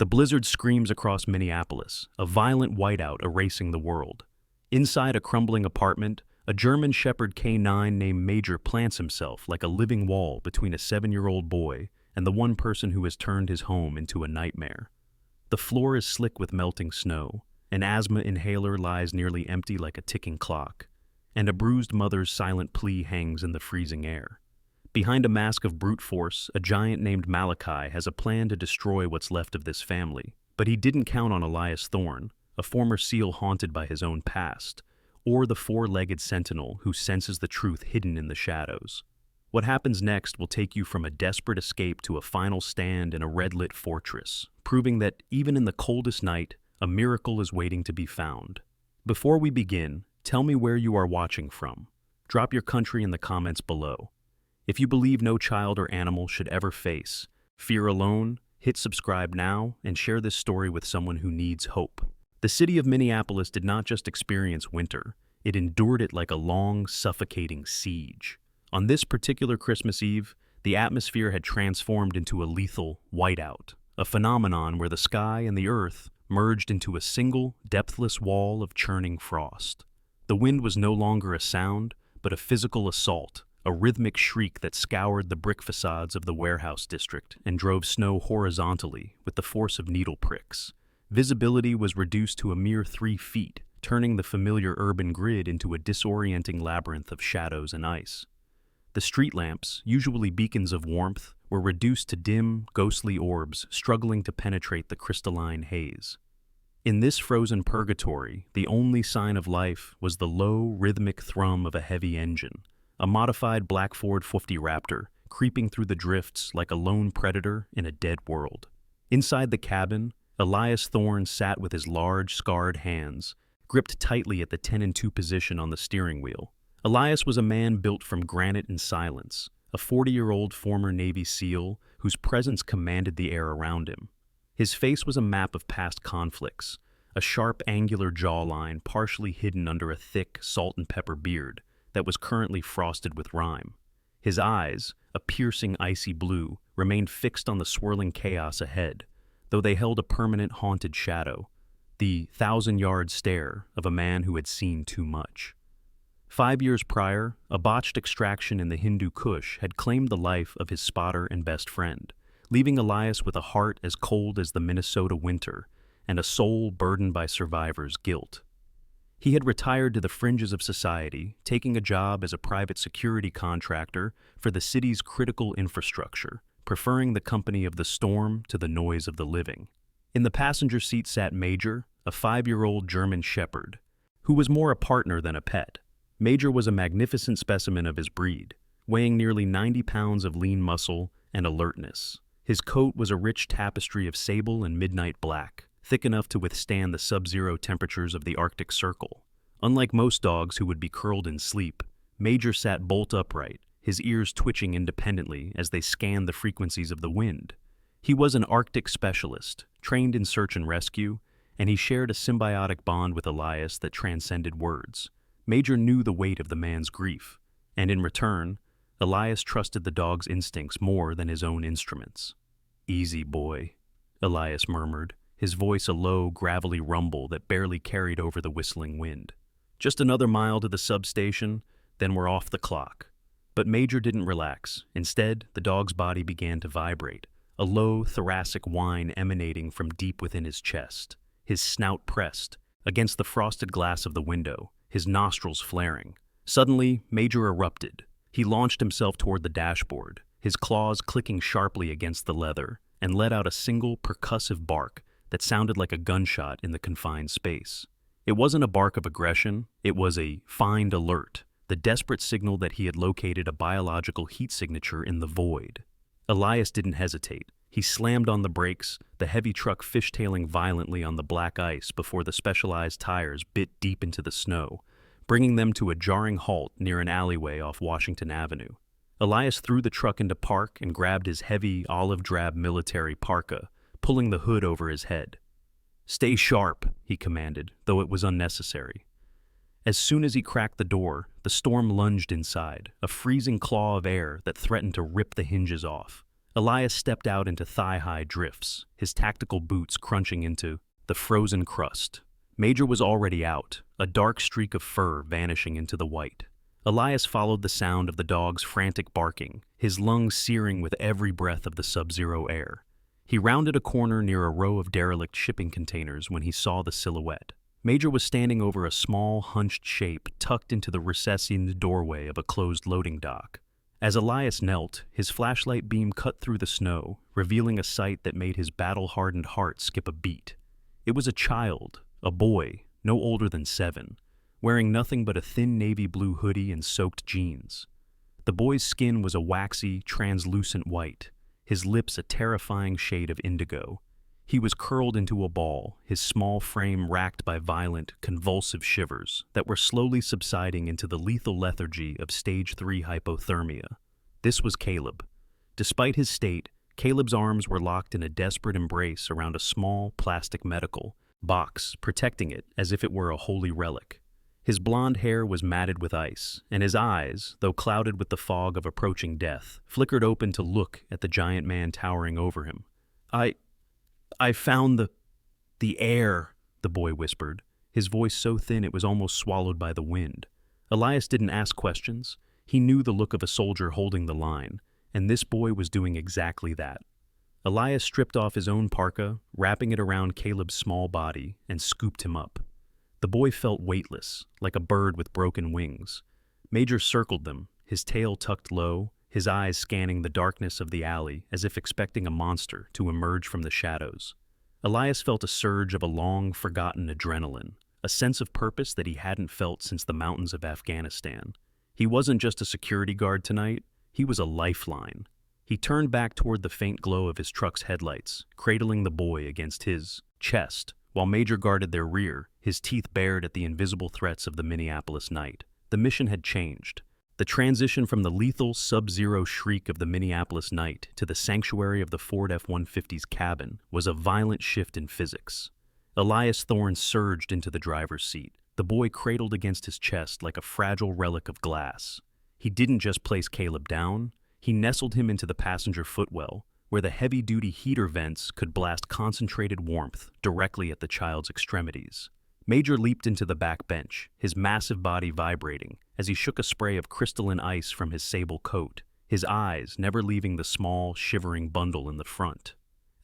The blizzard screams across Minneapolis, a violent whiteout erasing the world. Inside a crumbling apartment, a German Shepherd K9 named Major plants himself like a living wall between a 7-year-old boy and the one person who has turned his home into a nightmare. The floor is slick with melting snow, an asthma inhaler lies nearly empty like a ticking clock, and a bruised mother's silent plea hangs in the freezing air. Behind a mask of brute force, a giant named Malachi has a plan to destroy what's left of this family, but he didn't count on Elias Thorne, a former SEAL haunted by his own past, or the four-legged sentinel who senses the truth hidden in the shadows. What happens next will take you from a desperate escape to a final stand in a red-lit fortress, proving that even in the coldest night, a miracle is waiting to be found. Before we begin, tell me where you are watching from. Drop your country in the comments below. If you believe no child or animal should ever face fear alone, hit subscribe now and share this story with someone who needs hope. The city of Minneapolis did not just experience winter, it endured it like a long, suffocating siege. On this particular Christmas Eve, the atmosphere had transformed into a lethal whiteout, a phenomenon where the sky and the earth merged into a single, depthless wall of churning frost. The wind was no longer a sound, but a physical assault, a rhythmic shriek that scoured the brick facades of the warehouse district and drove snow horizontally with the force of needle pricks. Visibility was reduced to a mere 3 feet, turning the familiar urban grid into a disorienting labyrinth of shadows and ice. The street lamps, usually beacons of warmth, were reduced to dim, ghostly orbs struggling to penetrate the crystalline haze. In this frozen purgatory, the only sign of life was the low, rhythmic thrum of a heavy engine, a modified black Ford 50 Raptor, creeping through the drifts like a lone predator in a dead world. Inside the cabin, Elias Thorne sat with his large, scarred hands, gripped tightly at the 10-2 position on the steering wheel. Elias was a man built from granite and silence, a 40-year-old former Navy SEAL whose presence commanded the air around him. His face was a map of past conflicts, a sharp, angular jawline partially hidden under a thick, salt and pepper beard that was currently frosted with rime. His eyes, a piercing, icy blue, remained fixed on the swirling chaos ahead, though they held a permanent haunted shadow, the 1,000-yard stare of a man who had seen too much. 5 years prior, a botched extraction in the Hindu Kush had claimed the life of his spotter and best friend, leaving Elias with a heart as cold as the Minnesota winter and a soul burdened by survivors' guilt. He had retired to the fringes of society, taking a job as a private security contractor for the city's critical infrastructure, preferring the company of the storm to the noise of the living. In the passenger seat sat Major, a 5-year-old German Shepherd, who was more a partner than a pet. Major was a magnificent specimen of his breed, weighing nearly 90 pounds of lean muscle and alertness. His coat was a rich tapestry of sable and midnight black, thick enough to withstand the sub-zero temperatures of the Arctic Circle. Unlike most dogs who would be curled in sleep, Major sat bolt upright, his ears twitching independently as they scanned the frequencies of the wind. He was an Arctic specialist, trained in search and rescue, and he shared a symbiotic bond with Elias that transcended words. Major knew the weight of the man's grief, and in return, Elias trusted the dog's instincts more than his own instruments. "Easy, boy," Elias murmured, his voice a low, gravelly rumble that barely carried over the whistling wind. "Just another mile to the substation, then we're off the clock." But Major didn't relax. Instead, the dog's body began to vibrate, a low, thoracic whine emanating from deep within his chest. His snout pressed against the frosted glass of the window, his nostrils flaring. Suddenly, Major erupted. He launched himself toward the dashboard, his claws clicking sharply against the leather, and let out a single, percussive bark that sounded like a gunshot in the confined space. It wasn't a bark of aggression, it was a find alert, the desperate signal that he had located a biological heat signature in the void. Elias didn't hesitate. He slammed on the brakes, the heavy truck fishtailing violently on the black ice before the specialized tires bit deep into the snow, bringing them to a jarring halt near an alleyway off Washington Avenue. Elias threw the truck into park and grabbed his heavy, olive-drab military parka, pulling the hood over his head. "Stay sharp," he commanded, though it was unnecessary. As soon as he cracked the door, the storm lunged inside, a freezing claw of air that threatened to rip the hinges off. Elias stepped out into thigh-high drifts, his tactical boots crunching into the frozen crust. Major was already out, a dark streak of fur vanishing into the white. Elias followed the sound of the dog's frantic barking, his lungs searing with every breath of the sub-zero air. He rounded a corner near a row of derelict shipping containers when he saw the silhouette. Major was standing over a small, hunched shape tucked into the recessed doorway of a closed loading dock. As Elias knelt, his flashlight beam cut through the snow, revealing a sight that made his battle-hardened heart skip a beat. It was a child, a boy, no older than 7, wearing nothing but a thin navy blue hoodie and soaked jeans. The boy's skin was a waxy, translucent white, his lips a terrifying shade of indigo. He was curled into a ball, his small frame racked by violent, convulsive shivers that were slowly subsiding into the lethal lethargy of stage 3 hypothermia. This was Caleb. Despite his state, Caleb's arms were locked in a desperate embrace around a small, plastic medical box, protecting it as if it were a holy relic. His blonde hair was matted with ice, and his eyes, though clouded with the fog of approaching death, flickered open to look at the giant man towering over him. I found the air, the boy whispered, his voice so thin it was almost swallowed by the wind. Elias didn't ask questions. He knew the look of a soldier holding the line, and this boy was doing exactly that. Elias stripped off his own parka, wrapping it around Caleb's small body, and scooped him up. The boy felt weightless, like a bird with broken wings. Major circled them, his tail tucked low, his eyes scanning the darkness of the alley as if expecting a monster to emerge from the shadows. Elias felt a surge of a long-forgotten adrenaline, a sense of purpose that he hadn't felt since the mountains of Afghanistan. He wasn't just a security guard tonight, he was a lifeline. He turned back toward the faint glow of his truck's headlights, cradling the boy against his chest, while Major guarded their rear, his teeth bared at the invisible threats of the Minneapolis night. The mission had changed. The transition from the lethal sub-zero shriek of the Minneapolis night to the sanctuary of the Ford F-150's cabin was a violent shift in physics. Elias Thorne surged into the driver's seat, the boy cradled against his chest like a fragile relic of glass. He didn't just place Caleb down, he nestled him into the passenger footwell, where the heavy-duty heater vents could blast concentrated warmth directly at the child's extremities. Major leaped into the back bench, his massive body vibrating, as he shook a spray of crystalline ice from his sable coat, his eyes never leaving the small, shivering bundle in the front.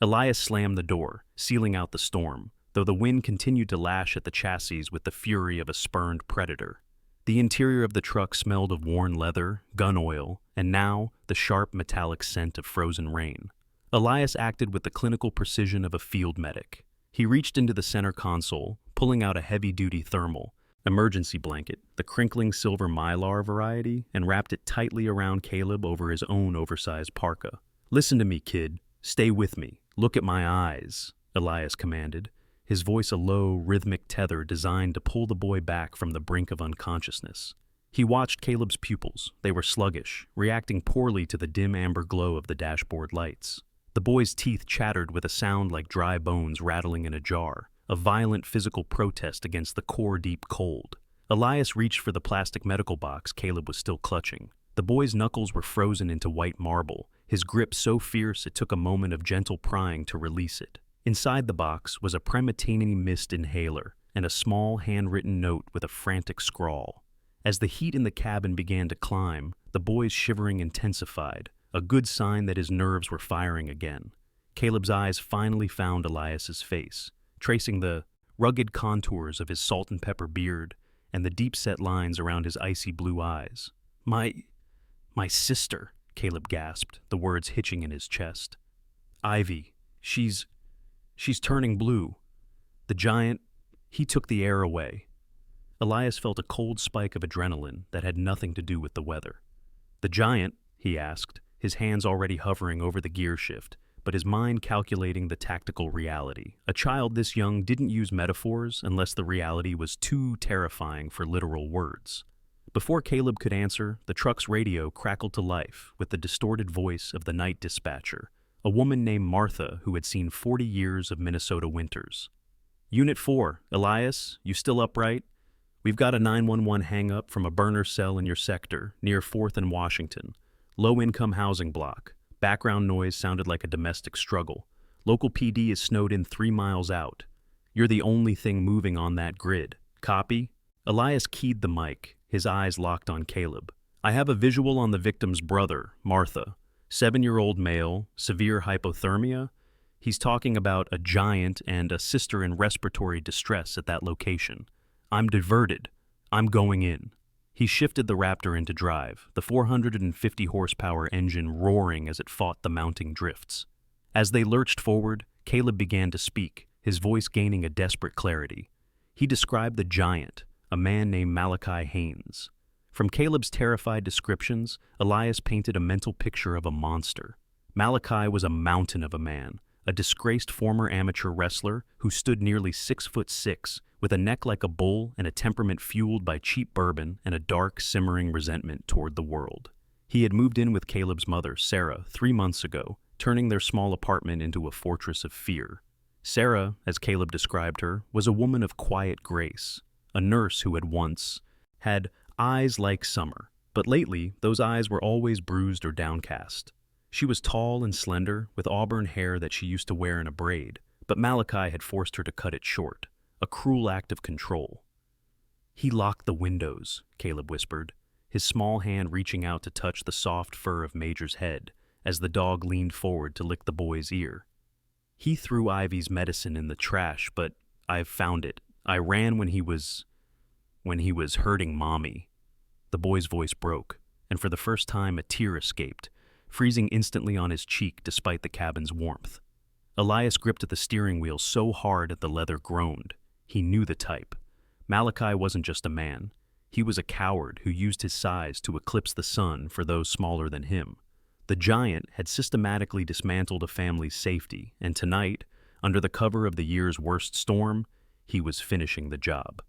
Elias slammed the door, sealing out the storm, though the wind continued to lash at the chassis with the fury of a spurned predator. The interior of the truck smelled of worn leather, gun oil, and now the sharp metallic scent of frozen rain. Elias acted with the clinical precision of a field medic. He reached into the center console, pulling out a heavy-duty thermal emergency blanket, the crinkling silver mylar variety, and wrapped it tightly around Caleb over his own oversized parka. "Listen to me, kid. Stay with me. Look at my eyes," Elias commanded, his voice a low, rhythmic tether designed to pull the boy back from the brink of unconsciousness. He watched Caleb's pupils. They were sluggish, reacting poorly to the dim amber glow of the dashboard lights. The boy's teeth chattered with a sound like dry bones rattling in a jar, a violent physical protest against the core-deep cold. Elias reached for the plastic medical box Caleb was still clutching. The boy's knuckles were frozen into white marble, his grip so fierce it took a moment of gentle prying to release it. Inside the box was a Primatini mist inhaler and a small handwritten note with a frantic scrawl. As the heat in the cabin began to climb, the boy's shivering intensified, a good sign that his nerves were firing again. Caleb's eyes finally found Elias's face, tracing the rugged contours of his salt and pepper beard and the deep-set lines around his icy blue eyes. My sister," Caleb gasped, the words hitching in his chest. "Ivy, she's turning blue." The giant, he took the air away. Elias felt a cold spike of adrenaline that had nothing to do with the weather. "The giant?" he asked, his hands already hovering over the gear shift, but his mind calculating the tactical reality. A child this young didn't use metaphors unless the reality was too terrifying for literal words. Before Caleb could answer, the truck's radio crackled to life with the distorted voice of the night dispatcher, a woman named Martha who had seen 40 years of Minnesota winters. "Unit 4, Elias, you still upright? We've got a 911 hang-up from a burner cell in your sector, near 4th and Washington. Low-income housing block. Background noise sounded like a domestic struggle. Local PD is snowed in 3 miles out. You're the only thing moving on that grid. Copy? Elias keyed the mic, his eyes locked on Caleb. I have a visual on the victim's brother, Martha. 7-year-old male, severe hypothermia. He's talking about a giant and a sister in respiratory distress at that location. I'm diverted. I'm going in. He shifted the Raptor into drive, the 450 horsepower engine roaring as it fought the mounting drifts. As they lurched forward, Caleb began to speak, his voice gaining a desperate clarity. He described the giant, a man named Malachi Haynes. From Caleb's terrified descriptions, Elias painted a mental picture of a monster. Malachi was a mountain of a man, a disgraced former amateur wrestler who stood nearly 6'6", with a neck like a bull and a temperament fueled by cheap bourbon and a dark, simmering resentment toward the world. He had moved in with Caleb's mother, Sarah, 3 months ago, turning their small apartment into a fortress of fear. Sarah, as Caleb described her, was a woman of quiet grace, a nurse who had eyes like summer, but lately those eyes were always bruised or downcast. She was tall and slender, with auburn hair that she used to wear in a braid, but Malachi had forced her to cut it short, a cruel act of control. He locked the windows, Caleb whispered, his small hand reaching out to touch the soft fur of Major's head as the dog leaned forward to lick the boy's ear. He threw Ivy's medicine in the trash, but I've found it. I ran when he was hurting Mommy. The boy's voice broke, and for the first time a tear escaped, freezing instantly on his cheek despite the cabin's warmth. Elias gripped at the steering wheel so hard that the leather groaned. He knew the type. Malachi wasn't just a man. He was a coward who used his size to eclipse the sun for those smaller than him. The giant had systematically dismantled a family's safety, and tonight, under the cover of the year's worst storm, he was finishing the job.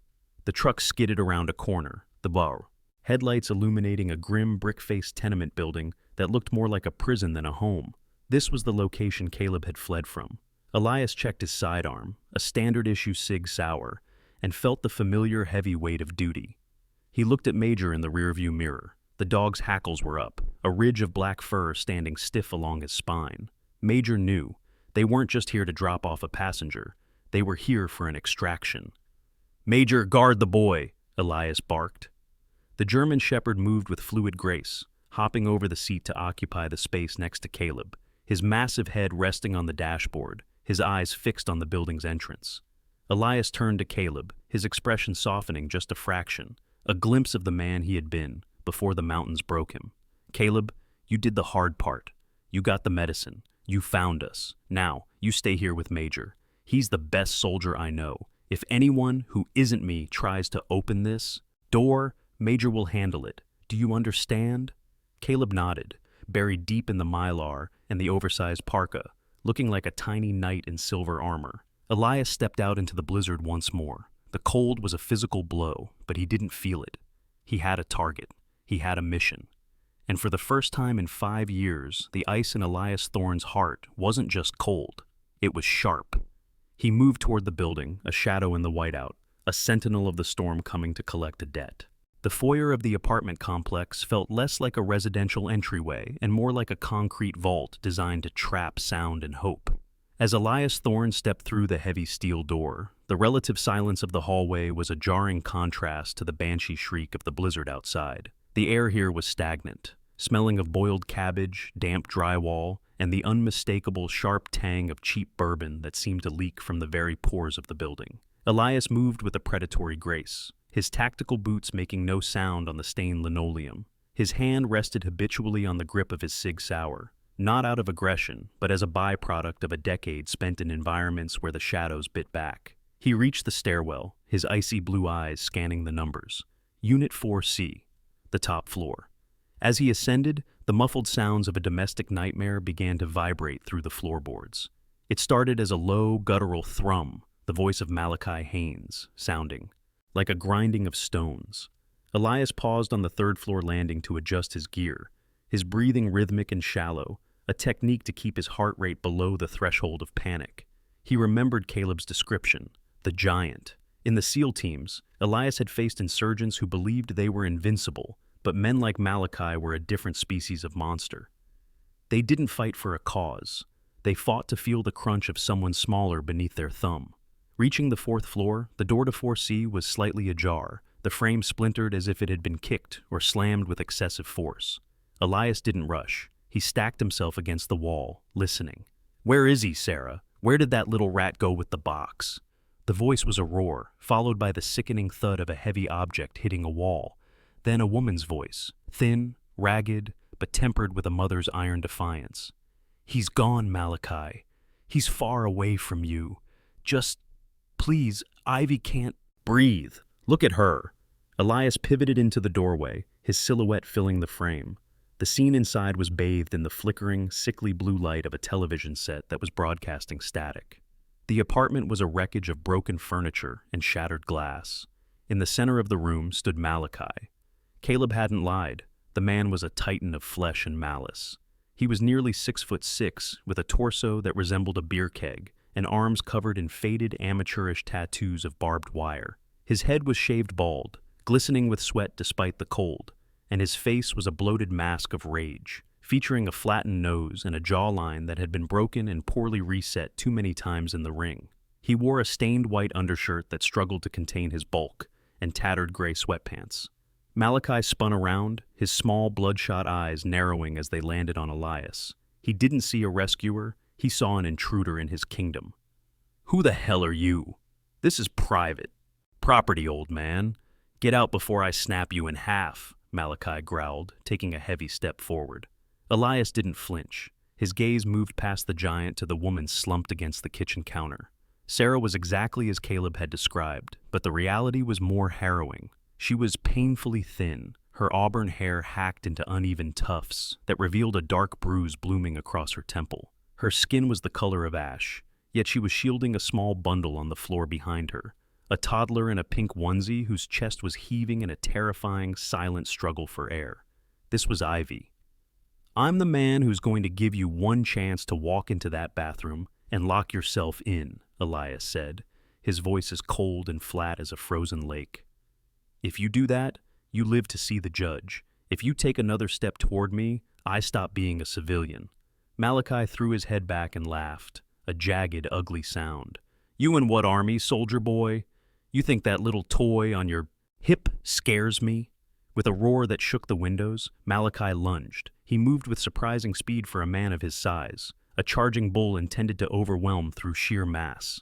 The truck skidded around a corner, the bar, headlights illuminating a grim brick-faced tenement building that looked more like a prison than a home. This was the location Caleb had fled from. Elias checked his sidearm, a standard-issue Sig Sauer, and felt the familiar heavy weight of duty. He looked at Major in the rearview mirror. The dog's hackles were up, a ridge of black fur standing stiff along his spine. Major knew. They weren't just here to drop off a passenger. They were here for an extraction. Major, guard the boy, Elias barked. The German shepherd moved with fluid grace, hopping over the seat to occupy the space next to Caleb, his massive head resting on the dashboard, his eyes fixed on the building's entrance. Elias turned to Caleb, his expression softening just a fraction, a glimpse of the man he had been before the mountains broke him. Caleb, you did the hard part. You got the medicine. You found us. Now, you stay here with Major. He's the best soldier I know. If anyone who isn't me tries to open this door, Major will handle it. Do you understand? Caleb nodded, buried deep in the mylar and the oversized parka, looking like a tiny knight in silver armor. Elias stepped out into the blizzard once more. The cold was a physical blow, but he didn't feel it. He had a target. He had a mission. And for the first time in 5 years, the ice in Elias Thorne's heart wasn't just cold. It was sharp. He moved toward the building, a shadow in the whiteout, a sentinel of the storm coming to collect a debt. The foyer of the apartment complex felt less like a residential entryway and more like a concrete vault designed to trap sound and hope. As Elias Thorne stepped through the heavy steel door, the relative silence of the hallway was a jarring contrast to the banshee shriek of the blizzard outside. The air here was stagnant, smelling of boiled cabbage, damp drywall, and the unmistakable sharp tang of cheap bourbon that seemed to leak from the very pores of the building. Elias moved with a predatory grace, his tactical boots making no sound on the stained linoleum. His hand rested habitually on the grip of his Sig Sauer, not out of aggression, but as a byproduct of a decade spent in environments where the shadows bit back. He reached the stairwell, his icy blue eyes scanning the numbers. Unit 4C, the top floor. As he ascended, the muffled sounds of a domestic nightmare began to vibrate through the floorboards. It started as a low, guttural thrum, the voice of Malachi Haynes, sounding like a grinding of stones. Elias paused on the third-floor landing to adjust his gear, his breathing rhythmic and shallow, a technique to keep his heart rate below the threshold of panic. He remembered Caleb's description, the giant. In the SEAL teams, Elias had faced insurgents who believed they were invincible, but men like Malachi were a different species of monster. They didn't fight for a cause. They fought to feel the crunch of someone smaller beneath their thumb. Reaching the fourth floor, the door to 4C was slightly ajar, the frame splintered as if it had been kicked or slammed with excessive force. Elias didn't rush. He stacked himself against the wall, listening. "Where is he, Sarah? Where did that little rat go with the box?" The voice was a roar, followed by the sickening thud of a heavy object hitting a wall. Then a woman's voice, thin, ragged, but tempered with a mother's iron defiance. "He's gone, Malachi. He's far away from you. Just, please, Ivy can't breathe. Look at her." Elias pivoted into the doorway, his silhouette filling the frame. The scene inside was bathed in the flickering, sickly blue light of a television set that was broadcasting static. The apartment was a wreckage of broken furniture and shattered glass. In the center of the room stood Malachi. Caleb hadn't lied. The man was a titan of flesh and malice. He was nearly 6'6", with a torso that resembled a beer keg, and arms covered in faded, amateurish tattoos of barbed wire. His head was shaved bald, glistening with sweat despite the cold, and his face was a bloated mask of rage, featuring a flattened nose and a jawline that had been broken and poorly reset too many times in the ring. He wore a stained white undershirt that struggled to contain his bulk, and tattered gray sweatpants. Malachi spun around, his small, bloodshot eyes narrowing as they landed on Elias. He didn't see a rescuer, he saw an intruder in his kingdom. "Who the hell are you? This is private property, old man. Get out before I snap you in half," Malachi growled, taking a heavy step forward. Elias didn't flinch. His gaze moved past the giant to the woman slumped against the kitchen counter. Sarah was exactly as Caleb had described, but the reality was more harrowing. She was painfully thin, her auburn hair hacked into uneven tufts that revealed a dark bruise blooming across her temple. Her skin was the color of ash, yet she was shielding a small bundle on the floor behind her, a toddler in a pink onesie whose chest was heaving in a terrifying, silent struggle for air. This was Ivy. "I'm the man who's going to give you one chance to walk into that bathroom and lock yourself in," Elias said, his voice as cold and flat as a frozen lake. "If you do that, you live to see the judge. If you take another step toward me, I stop being a civilian." Malachi threw his head back and laughed, a jagged, ugly sound. "You in what army, soldier boy? You think that little toy on your hip scares me?" With a roar that shook the windows, Malachi lunged. He moved with surprising speed for a man of his size, a charging bull intended to overwhelm through sheer mass.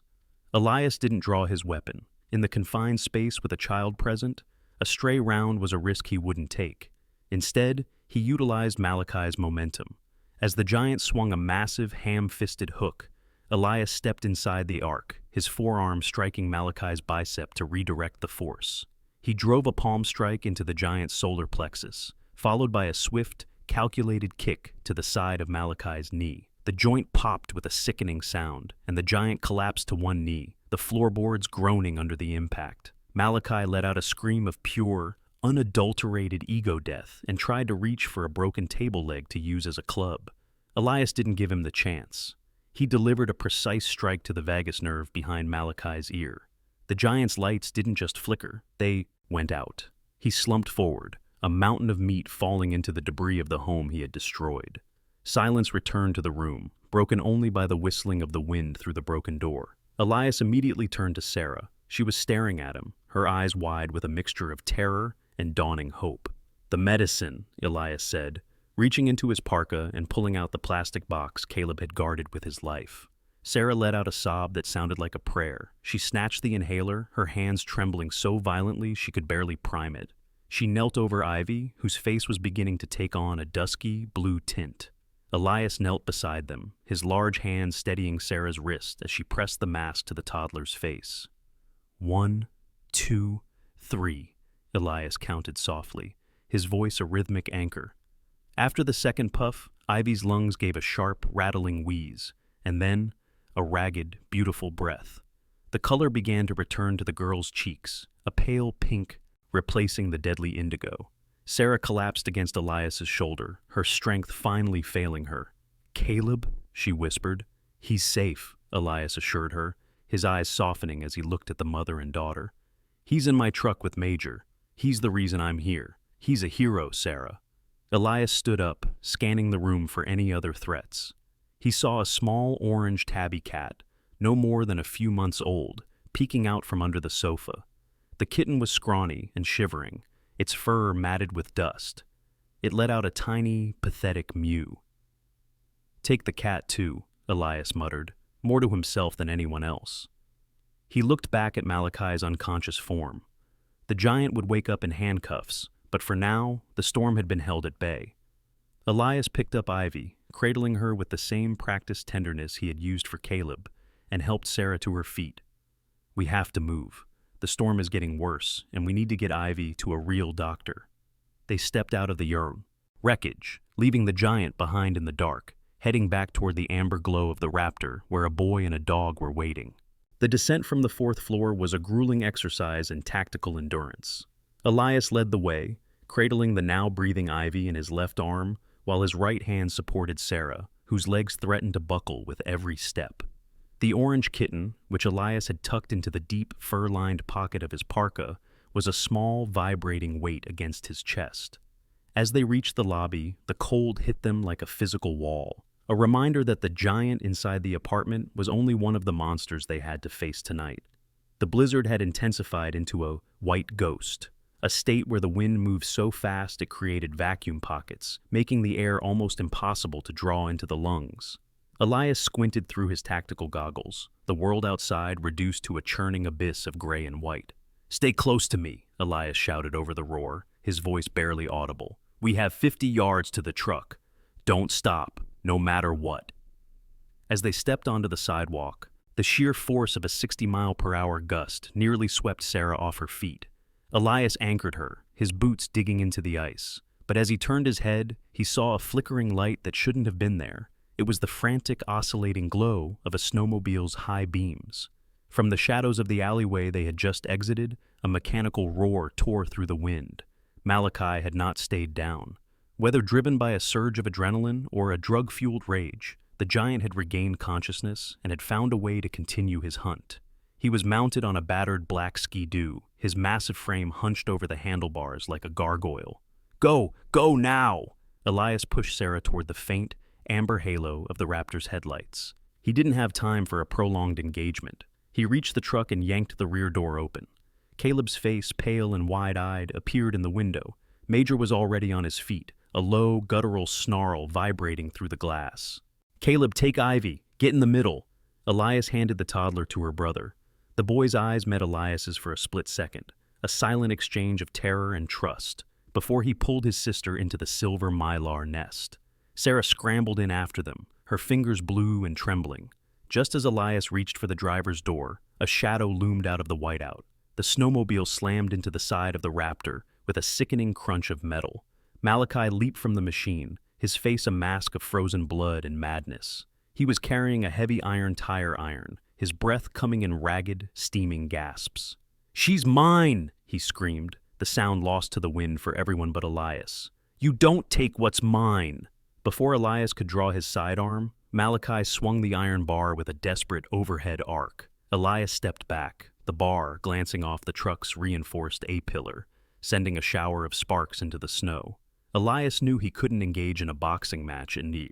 Elias didn't draw his weapon. In the confined space with a child present, a stray round was a risk he wouldn't take. Instead, he utilized Malachi's momentum. As the giant swung a massive, ham-fisted hook, Elias stepped inside the arc, his forearm striking Malachi's bicep to redirect the force. He drove a palm strike into the giant's solar plexus, followed by a swift, calculated kick to the side of Malachi's knee. The joint popped with a sickening sound, and the giant collapsed to one knee, the floorboards groaning under the impact. Malachi let out a scream of pure, unadulterated ego death and tried to reach for a broken table leg to use as a club. Elias didn't give him the chance. He delivered a precise strike to the vagus nerve behind Malachi's ear. The giant's lights didn't just flicker, they went out. He slumped forward, a mountain of meat falling into the debris of the home he had destroyed. Silence returned to the room, broken only by the whistling of the wind through the broken door. Elias immediately turned to Sarah. She was staring at him, her eyes wide with a mixture of terror and dawning hope. "The medicine," Elias said, reaching into his parka and pulling out the plastic box Caleb had guarded with his life. Sarah let out a sob that sounded like a prayer. She snatched the inhaler, her hands trembling so violently she could barely prime it. She knelt over Ivy, whose face was beginning to take on a dusky, blue tint. Elias knelt beside them, his large hand steadying Sarah's wrist as she pressed the mask to the toddler's face. 1, 2, 3, Elias counted softly, his voice a rhythmic anchor. After the second puff, Ivy's lungs gave a sharp, rattling wheeze, and then a ragged, beautiful breath. The color began to return to the girl's cheeks, a pale pink replacing the deadly indigo. Sarah collapsed against Elias's shoulder, her strength finally failing her. "Caleb," she whispered. "He's safe," Elias assured her, his eyes softening as he looked at the mother and daughter. "He's in my truck with Major. He's the reason I'm here. He's a hero, Sarah." Elias stood up, scanning the room for any other threats. He saw a small orange tabby cat, no more than a few months old, peeking out from under the sofa. The kitten was scrawny and shivering, its fur matted with dust. It let out a tiny, pathetic mew. "Take the cat, too," Elias muttered, more to himself than anyone else. He looked back at Malachi's unconscious form. The giant would wake up in handcuffs, but for now, the storm had been held at bay. Elias picked up Ivy, cradling her with the same practiced tenderness he had used for Caleb, and helped Sarah to her feet. "We have to move. The storm is getting worse, and we need to get Ivy to a real doctor." They stepped out of the wreckage, leaving the giant behind in the dark, heading back toward the amber glow of the Raptor, where a boy and a dog were waiting. The descent from the 4th floor was a grueling exercise in tactical endurance. Elias led the way, cradling the now-breathing Ivy in his left arm, while his right hand supported Sarah, whose legs threatened to buckle with every step. The orange kitten, which Elias had tucked into the deep, fur-lined pocket of his parka, was a small, vibrating weight against his chest. As they reached the lobby, the cold hit them like a physical wall, a reminder that the giant inside the apartment was only one of the monsters they had to face tonight. The blizzard had intensified into a white ghost, a state where the wind moved so fast it created vacuum pockets, making the air almost impossible to draw into the lungs. Elias squinted through his tactical goggles, the world outside reduced to a churning abyss of gray and white. "Stay close to me," Elias shouted over the roar, his voice barely audible. "We have 50 yards to the truck. Don't stop, no matter what." As they stepped onto the sidewalk, the sheer force of a 60-mile-per-hour gust nearly swept Sarah off her feet. Elias anchored her, his boots digging into the ice. But as he turned his head, he saw a flickering light that shouldn't have been there. It was the frantic, oscillating glow of a snowmobile's high beams. From the shadows of the alleyway they had just exited, a mechanical roar tore through the wind. Malachi had not stayed down. Whether driven by a surge of adrenaline or a drug-fueled rage, the giant had regained consciousness and had found a way to continue his hunt. He was mounted on a battered black Ski-Doo, his massive frame hunched over the handlebars like a gargoyle. "Go! Go now!" Elias pushed Sarah toward the faint, amber halo of the Raptor's headlights. He didn't have time for a prolonged engagement. He reached the truck and yanked the rear door open. Caleb's face, pale and wide-eyed, appeared in the window. Major was already on his feet, a low, guttural snarl vibrating through the glass. "Caleb, take Ivy. Get in the middle." Elias handed the toddler to her brother. The boy's eyes met Elias's for a split second, a silent exchange of terror and trust, before he pulled his sister into the silver mylar nest. Sarah scrambled in after them, her fingers blue and trembling. Just as Elias reached for the driver's door, a shadow loomed out of the whiteout. The snowmobile slammed into the side of the Raptor with a sickening crunch of metal. Malachi leaped from the machine, his face a mask of frozen blood and madness. He was carrying a heavy tire iron, his breath coming in ragged, steaming gasps. "She's mine!" he screamed, the sound lost to the wind for everyone but Elias. "You don't take what's mine!" Before Elias could draw his sidearm, Malachi swung the iron bar with a desperate overhead arc. Elias stepped back, the bar glancing off the truck's reinforced A-pillar, sending a shower of sparks into the snow. Elias knew he couldn't engage in a boxing match in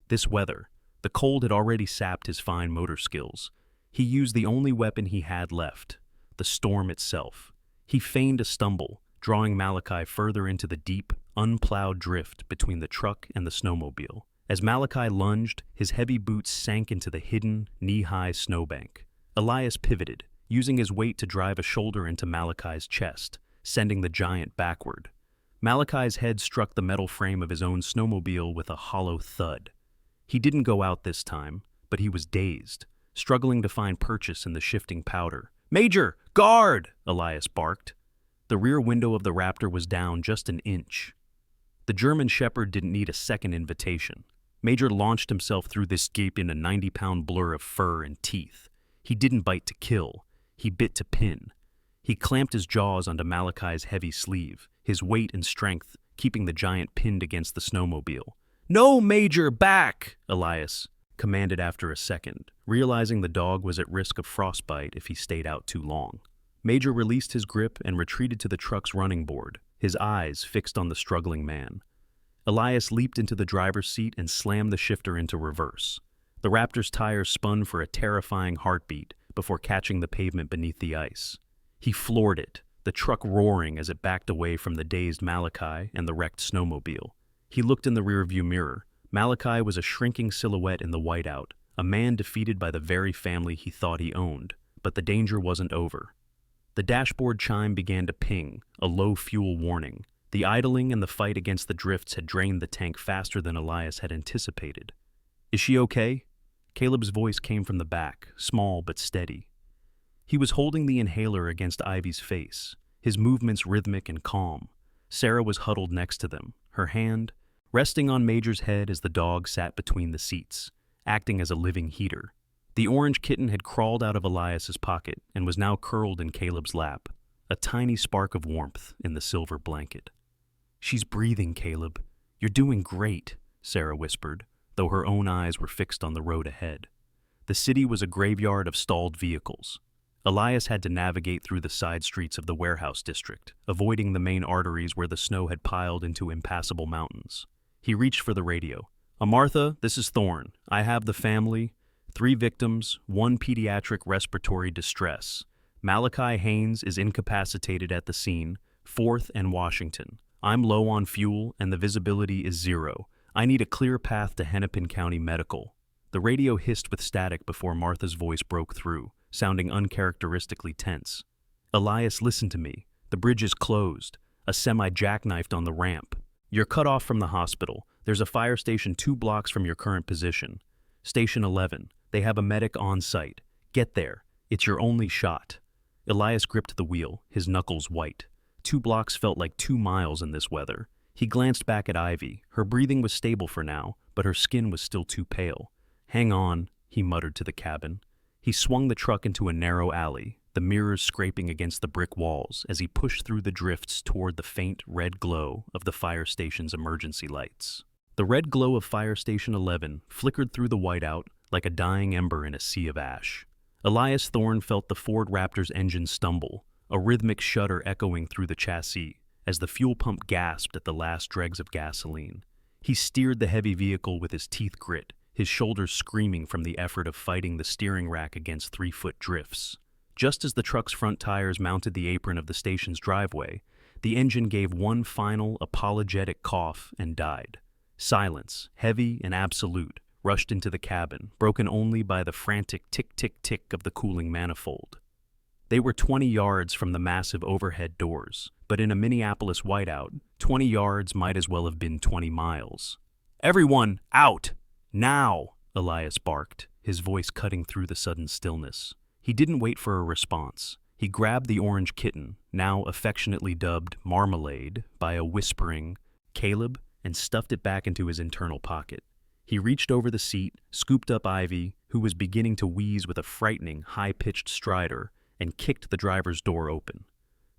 this weather. The cold had already sapped his fine motor skills. He used the only weapon he had left, the storm itself. He feigned a stumble, drawing Malachi further into the deep, unplowed drift between the truck and the snowmobile. As Malachi lunged, his heavy boots sank into the hidden, knee-high snowbank. Elias pivoted, using his weight to drive a shoulder into Malachi's chest, sending the giant backward. Malachi's head struck the metal frame of his own snowmobile with a hollow thud. He didn't go out this time, but he was dazed, struggling to find purchase in the shifting powder. "Major, guard!" Elias barked. The rear window of the Raptor was down just an inch. The German Shepherd didn't need a second invitation. Major launched himself through this gap in a 90-pound blur of fur and teeth. He didn't bite to kill. He bit to pin. He clamped his jaws onto Malachi's heavy sleeve, his weight and strength keeping the giant pinned against the snowmobile. "No, Major, back!" Elias commanded after a second, realizing the dog was at risk of frostbite if he stayed out too long. Major released his grip and retreated to the truck's running board, his eyes fixed on the struggling man. Elias leaped into the driver's seat and slammed the shifter into reverse. The Raptor's tires spun for a terrifying heartbeat before catching the pavement beneath the ice. He floored it, the truck roaring as it backed away from the dazed Malachi and the wrecked snowmobile. He looked in the rearview mirror. Malachi was a shrinking silhouette in the whiteout, a man defeated by the very family he thought he owned. But the danger wasn't over. The dashboard chime began to ping, a low fuel warning. The idling and the fight against the drifts had drained the tank faster than Elias had anticipated. "Is she okay?" Caleb's voice came from the back, small but steady. He was holding the inhaler against Ivy's face, his movements rhythmic and calm. Sarah was huddled next to them, her hand resting on Major's head as the dog sat between the seats, acting as a living heater. The orange kitten had crawled out of Elias's pocket and was now curled in Caleb's lap, a tiny spark of warmth in the silver blanket. "She's breathing, Caleb. You're doing great," Sarah whispered, though her own eyes were fixed on the road ahead. The city was a graveyard of stalled vehicles. Elias had to navigate through the side streets of the warehouse district, avoiding the main arteries where the snow had piled into impassable mountains. He reached for the radio. "Martha, this is Thorne. I have the family. 3 victims, 1 pediatric respiratory distress. Malachi Haynes is incapacitated at the scene, 4th and Washington. I'm low on fuel and the visibility is 0. I need a clear path to Hennepin County Medical." The radio hissed with static before Martha's voice broke through, sounding uncharacteristically tense. "Elias, listen to me. The bridge is closed. A semi jackknifed on the ramp. You're cut off from the hospital. There's a fire station 2 blocks from your current position. Station 11. They have a medic on site. Get there. It's your only shot." Elias gripped the wheel, his knuckles white. 2 blocks felt like 2 miles in this weather. He glanced back at Ivy. Her breathing was stable for now, but her skin was still too pale. "Hang on," he muttered to the cabin. He swung the truck into a narrow alley, the mirrors scraping against the brick walls as he pushed through the drifts toward the faint red glow of the fire station's emergency lights. The red glow of Fire Station 11 flickered through the whiteout like a dying ember in a sea of ash. Elias Thorne felt the Ford Raptor's engine stumble, a rhythmic shudder echoing through the chassis as the fuel pump gasped at the last dregs of gasoline. He steered the heavy vehicle with his teeth grit, his shoulders screaming from the effort of fighting the steering rack against 3-foot drifts. Just as the truck's front tires mounted the apron of the station's driveway, the engine gave one final, apologetic cough and died. Silence, heavy and absolute, rushed into the cabin, broken only by the frantic tick-tick-tick of the cooling manifold. They were 20 yards from the massive overhead doors, but in a Minneapolis whiteout, 20 yards might as well have been 20 miles. "Everyone, out! Now!" Elias barked, his voice cutting through the sudden stillness. He didn't wait for a response. He grabbed the orange kitten, now affectionately dubbed Marmalade by a whispering Caleb, and stuffed it back into his internal pocket. He reached over the seat, scooped up Ivy, who was beginning to wheeze with a frightening, high-pitched stridor, and kicked the driver's door open.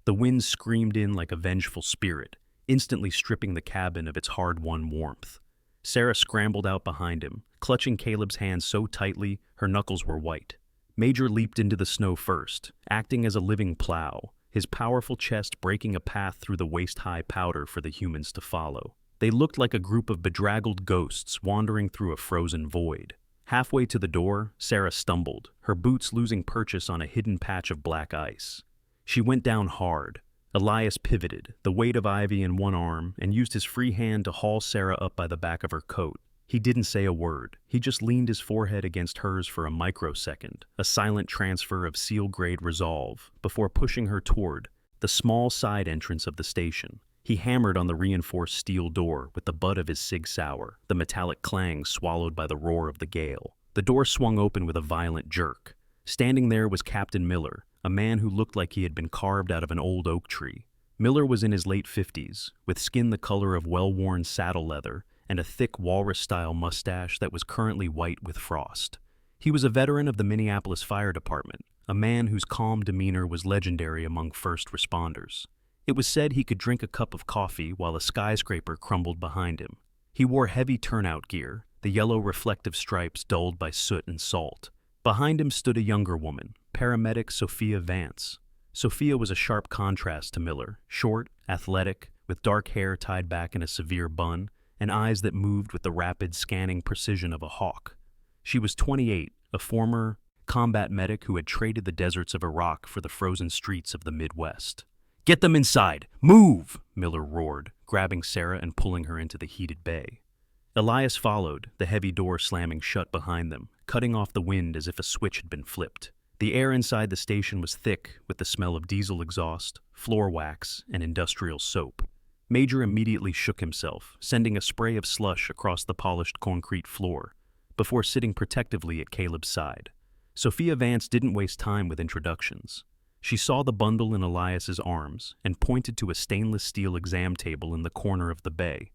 The wind screamed in like a vengeful spirit, instantly stripping the cabin of its hard-won warmth. Sarah scrambled out behind him, clutching Caleb's hand so tightly her knuckles were white. Major leaped into the snow first, acting as a living plow, his powerful chest breaking a path through the waist-high powder for the humans to follow. They looked like a group of bedraggled ghosts wandering through a frozen void. Halfway to the door, Sarah stumbled, her boots losing purchase on a hidden patch of black ice. She went down hard. Elias pivoted, the weight of Ivy in one arm, and used his free hand to haul Sarah up by the back of her coat. He didn't say a word. He just leaned his forehead against hers for a microsecond, a silent transfer of SEAL-grade resolve, before pushing her toward the small side entrance of the station. He hammered on the reinforced steel door with the butt of his Sig Sauer, the metallic clang swallowed by the roar of the gale. The door swung open with a violent jerk. Standing there was Captain Miller, a man who looked like he had been carved out of an old oak tree. Miller was in his late 50s, with skin the color of well-worn saddle leather and a thick walrus-style mustache that was currently white with frost. He was a veteran of the Minneapolis Fire Department, a man whose calm demeanor was legendary among first responders. It was said he could drink a cup of coffee while a skyscraper crumbled behind him. He wore heavy turnout gear, the yellow reflective stripes dulled by soot and salt. Behind him stood a younger woman, paramedic Sophia Vance. Sophia was a sharp contrast to Miller, short, athletic, with dark hair tied back in a severe bun, and eyes that moved with the rapid scanning precision of a hawk. She was 28, a former combat medic who had traded the deserts of Iraq for the frozen streets of the Midwest. "Get them inside! Move!" Miller roared, grabbing Sarah and pulling her into the heated bay. Elias followed, the heavy door slamming shut behind them, cutting off the wind as if a switch had been flipped. The air inside the station was thick with the smell of diesel exhaust, floor wax, and industrial soap. Major immediately shook himself, sending a spray of slush across the polished concrete floor, before sitting protectively at Caleb's side. Sophia Vance didn't waste time with introductions. She saw the bundle in Elias's arms and pointed to a stainless steel exam table in the corner of the bay.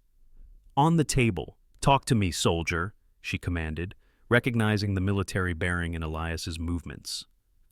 "On the table. Talk to me, soldier," she commanded, recognizing the military bearing in Elias's movements.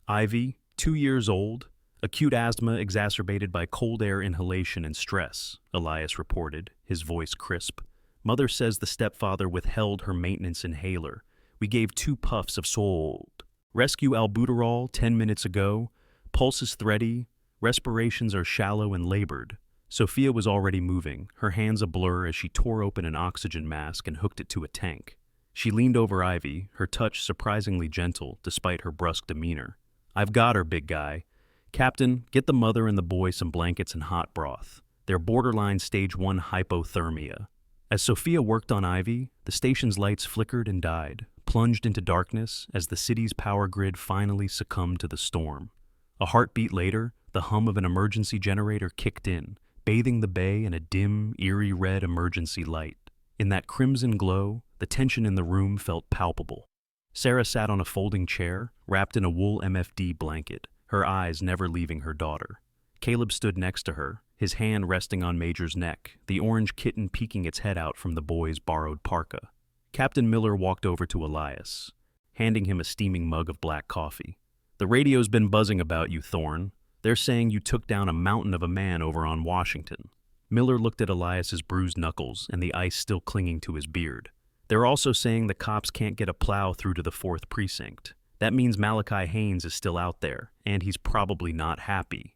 "Ivy, 2 years old, acute asthma exacerbated by cold air inhalation and stress," Elias reported, his voice crisp. "Mother says the stepfather withheld her maintenance inhaler. We gave 2 puffs of salt. Rescue albuterol 10 minutes ago. Pulse is thready. Respirations are shallow and labored." Sophia was already moving, her hands a blur as she tore open an oxygen mask and hooked it to a tank. She leaned over Ivy, her touch surprisingly gentle despite her brusque demeanor. "I've got her, big guy. Captain, get the mother and the boy some blankets and hot broth. They're borderline stage 1 hypothermia." As Sophia worked on Ivy, the station's lights flickered and died, plunged into darkness as the city's power grid finally succumbed to the storm. A heartbeat later, the hum of an emergency generator kicked in, bathing the bay in a dim, eerie red emergency light. In that crimson glow, the tension in the room felt palpable. Sarah sat on a folding chair, wrapped in a wool MFD blanket, her eyes never leaving her daughter. Caleb stood next to her, his hand resting on Major's neck, the orange kitten peeking its head out from the boy's borrowed parka. Captain Miller walked over to Elias, handing him a steaming mug of black coffee. "The radio's been buzzing about you, Thorne. They're saying you took down a mountain of a man over on Washington." Miller looked at Elias's bruised knuckles and the ice still clinging to his beard. "They're also saying the cops can't get a plow through to the 4th precinct. That means Malachi Haynes is still out there, and he's probably not happy."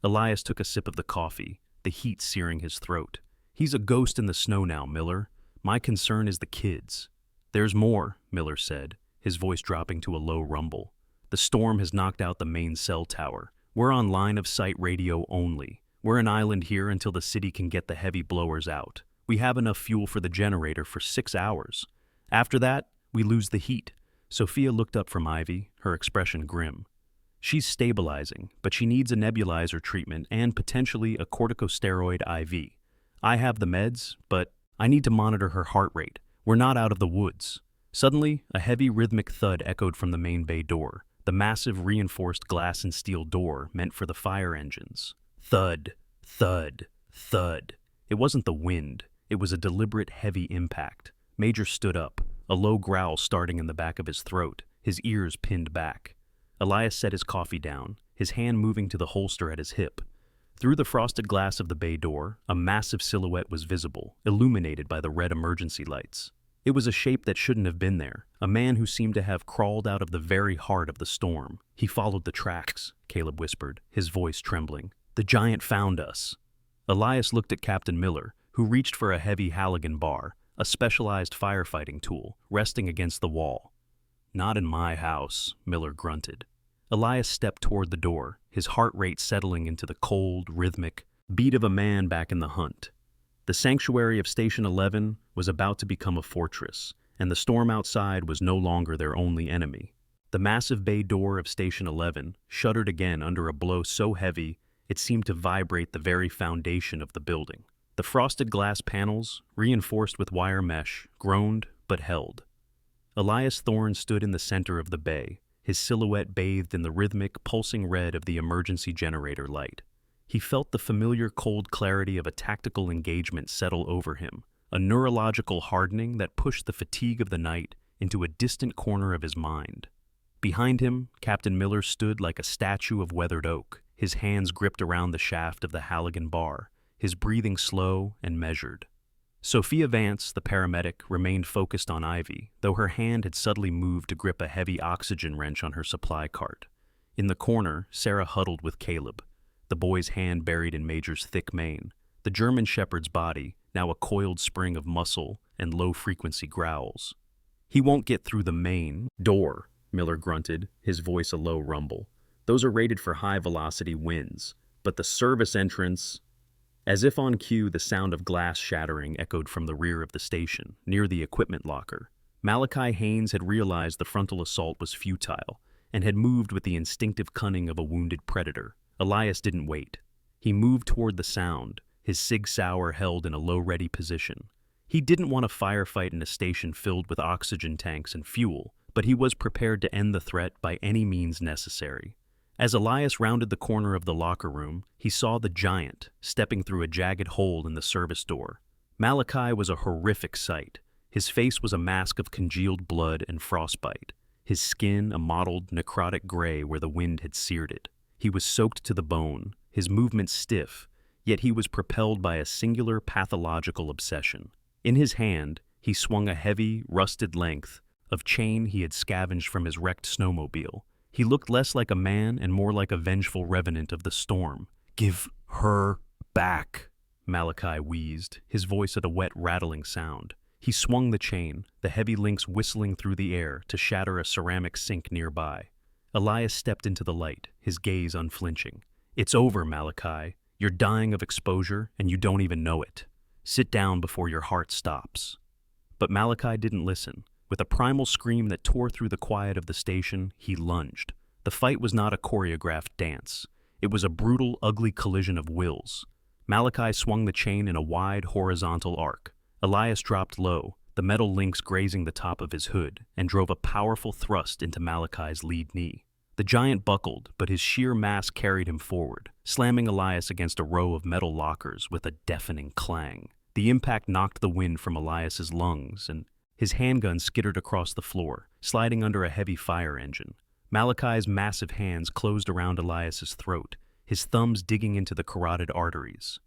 Elias took a sip of the coffee, the heat searing his throat. "He's a ghost in the snow now, Miller. My concern is the kids." "There's more," Miller said, his voice dropping to a low rumble. "The storm has knocked out the main cell tower. We're on line-of-sight radio only. We're an island here until the city can get the heavy blowers out. We have enough fuel for the generator for 6 hours. After that, we lose the heat." Sophia looked up from Ivy, her expression grim. "She's stabilizing, but she needs a nebulizer treatment and potentially a corticosteroid IV. I have the meds, but I need to monitor her heart rate. We're not out of the woods." Suddenly, a heavy rhythmic thud echoed from the main bay door, the massive reinforced glass and steel door meant for the fire engines. Thud, thud, thud. It wasn't the wind. It was a deliberate, heavy impact. Major stood up, a low growl starting in the back of his throat, his ears pinned back. Elias set his coffee down, his hand moving to the holster at his hip. Through the frosted glass of the bay door, a massive silhouette was visible, illuminated by the red emergency lights. It was a shape that shouldn't have been there, a man who seemed to have crawled out of the very heart of the storm. "He followed the tracks," Caleb whispered, his voice trembling. "The giant found us." Elias looked at Captain Miller, who reached for a heavy Halligan bar, a specialized firefighting tool, resting against the wall. "Not in my house," Miller grunted. Elias stepped toward the door, his heart rate settling into the cold, rhythmic beat of a man back in the hunt. The sanctuary of Station 11 was about to become a fortress, and the storm outside was no longer their only enemy. The massive bay door of Station 11 shuddered again under a blow so heavy it seemed to vibrate the very foundation of the building. The frosted glass panels, reinforced with wire mesh, groaned but held. Elias Thorne stood in the center of the bay, his silhouette bathed in the rhythmic, pulsing red of the emergency generator light. He felt the familiar cold clarity of a tactical engagement settle over him, a neurological hardening that pushed the fatigue of the night into a distant corner of his mind. Behind him, Captain Miller stood like a statue of weathered oak, his hands gripped around the shaft of the Halligan bar, his breathing slow and measured. Sophia Vance, the paramedic, remained focused on Ivy, though her hand had suddenly moved to grip a heavy oxygen wrench on her supply cart. In the corner, Sarah huddled with Caleb, the boy's hand buried in Major's thick mane, the German shepherd's body, now a coiled spring of muscle and low-frequency growls. "He won't get through the main door," Miller grunted, his voice a low rumble. "Those are rated for high-velocity winds, but the service entrance—" As if on cue, the sound of glass shattering echoed from the rear of the station, near the equipment locker. Malachi Haynes had realized the frontal assault was futile and had moved with the instinctive cunning of a wounded predator. Elias didn't wait. He moved toward the sound, his Sig Sauer held in a low-ready position. He didn't want a firefight in a station filled with oxygen tanks and fuel, but he was prepared to end the threat by any means necessary. As Elias rounded the corner of the locker room, he saw the giant stepping through a jagged hole in the service door. Malachi was a horrific sight. His face was a mask of congealed blood and frostbite, his skin a mottled, necrotic gray where the wind had seared it. He was soaked to the bone, his movements stiff, yet he was propelled by a singular pathological obsession. In his hand, he swung a heavy, rusted length of chain he had scavenged from his wrecked snowmobile. He looked less like a man and more like a vengeful revenant of the storm. "Give her back," Malachi wheezed, his voice at a wet, rattling sound. He swung the chain, the heavy links whistling through the air to shatter a ceramic sink nearby. Elias stepped into the light, his gaze unflinching. "It's over, Malachi. You're dying of exposure, and you don't even know it. Sit down before your heart stops." But Malachi didn't listen. With a primal scream that tore through the quiet of the station, he lunged. The fight was not a choreographed dance. It was a brutal, ugly collision of wills. Malachi swung the chain in a wide, horizontal arc. Elias dropped low, the metal links grazing the top of his hood, and drove a powerful thrust into Malachi's lead knee. The giant buckled, but his sheer mass carried him forward, slamming Elias against a row of metal lockers with a deafening clang. The impact knocked the wind from Elias's lungs, and his handgun skittered across the floor, sliding under a heavy fire engine. Malachi's massive hands closed around Elias's throat, his thumbs digging into the carotid arteries.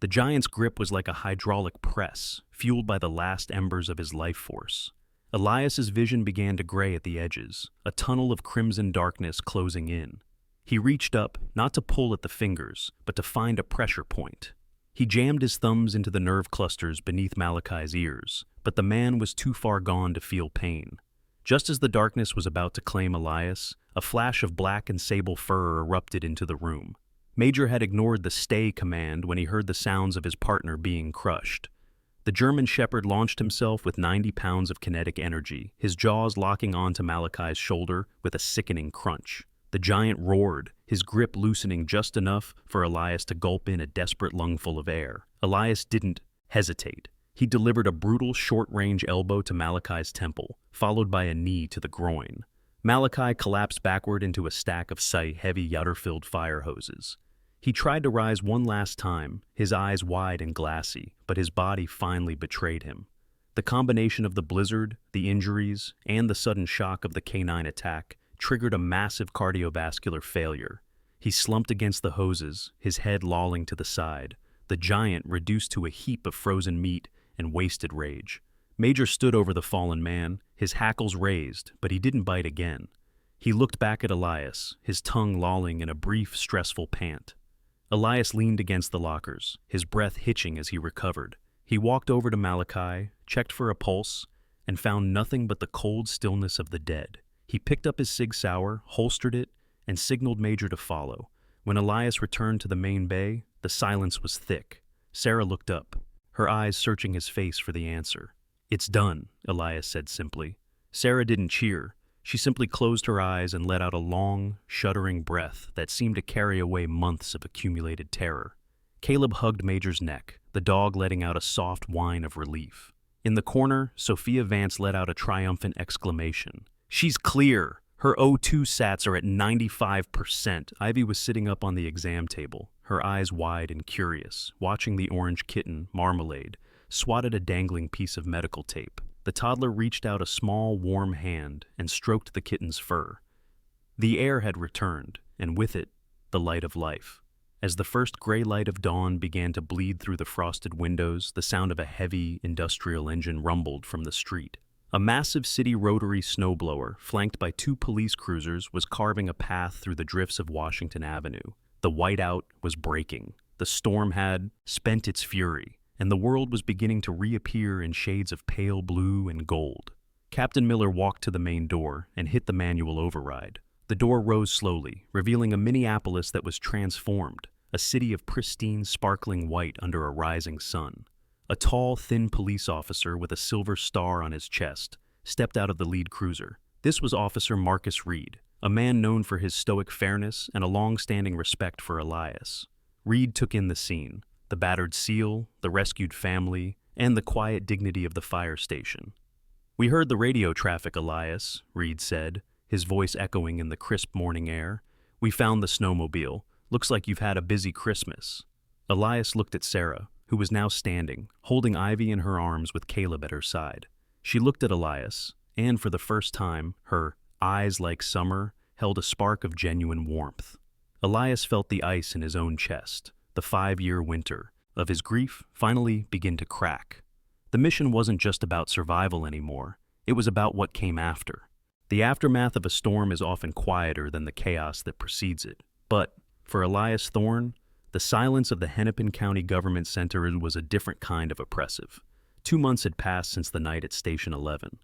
The giant's grip was like a hydraulic press, fueled by the last embers of his life force. Elias's vision began to gray at the edges, a tunnel of crimson darkness closing in. He reached up, not to pull at the fingers, but to find a pressure point. He jammed his thumbs into the nerve clusters beneath Malachi's ears, but the man was too far gone to feel pain. Just as the darkness was about to claim Elias, a flash of black and sable fur erupted into the room. Major had ignored the stay command when he heard the sounds of his partner being crushed. The German Shepherd launched himself with 90 pounds of kinetic energy, his jaws locking onto Malachi's shoulder with a sickening crunch. The giant roared, his grip loosening just enough for Elias to gulp in a desperate lungful of air. Elias didn't hesitate. He delivered a brutal short-range elbow to Malachi's temple, followed by a knee to the groin. Malachi collapsed backward into a stack of heavy yowder-filled fire hoses. He tried to rise one last time, his eyes wide and glassy, but his body finally betrayed him. The combination of the blizzard, the injuries, and the sudden shock of the canine attack triggered a massive cardiovascular failure. He slumped against the hoses, his head lolling to the side, the giant reduced to a heap of frozen meat and wasted rage. Major stood over the fallen man, his hackles raised, but he didn't bite again. He looked back at Elias, his tongue lolling in a brief, stressful pant. Elias leaned against the lockers, his breath hitching as he recovered. He walked over to Malachi, checked for a pulse, and found nothing but the cold stillness of the dead. He picked up his Sig Sauer, holstered it, and signaled Major to follow. When Elias returned to the main bay, the silence was thick. Sarah looked up, her eyes searching his face for the answer. "It's done," Elias said simply. Sarah didn't cheer. She simply closed her eyes and let out a long, shuddering breath that seemed to carry away months of accumulated terror. Caleb hugged Major's neck, the dog letting out a soft whine of relief. In the corner, Sophia Vance let out a triumphant exclamation. "She's clear! Her O2 sats are at 95%. Ivy was sitting up on the exam table, her eyes wide and curious, watching the orange kitten, Marmalade, swat at a dangling piece of medical tape. The toddler reached out a small, warm hand and stroked the kitten's fur. The air had returned, and with it, the light of life. As the first gray light of dawn began to bleed through the frosted windows, the sound of a heavy, industrial engine rumbled from the street. A massive city rotary snowblower, flanked by 2 police cruisers, was carving a path through the drifts of Washington Avenue. The whiteout was breaking. The storm had spent its fury, and the world was beginning to reappear in shades of pale blue and gold. Captain Miller walked to the main door and hit the manual override. The door rose slowly, revealing a Minneapolis that was transformed, a city of pristine, sparkling white under a rising sun. A tall, thin police officer with a silver star on his chest stepped out of the lead cruiser. This was Officer Marcus Reed, a man known for his stoic fairness and a long-standing respect for Elias. Reed took in the scene, the battered SEAL, the rescued family, and the quiet dignity of the fire station. "We heard the radio traffic, Elias," Reed said, his voice echoing in the crisp morning air. "We found the snowmobile. Looks like you've had a busy Christmas." Elias looked at Sarah, who was now standing, holding Ivy in her arms with Caleb at her side. She looked at Elias, and for the first time, her eyes like summer held a spark of genuine warmth. Elias felt the ice in his own chest, the 5-year winter of his grief finally begin to crack. The mission wasn't just about survival anymore, it was about what came after. The aftermath of a storm is often quieter than the chaos that precedes it. But, for Elias Thorne, the silence of the Hennepin County Government Center was a different kind of oppressive. 2 months had passed since the night at Station 11.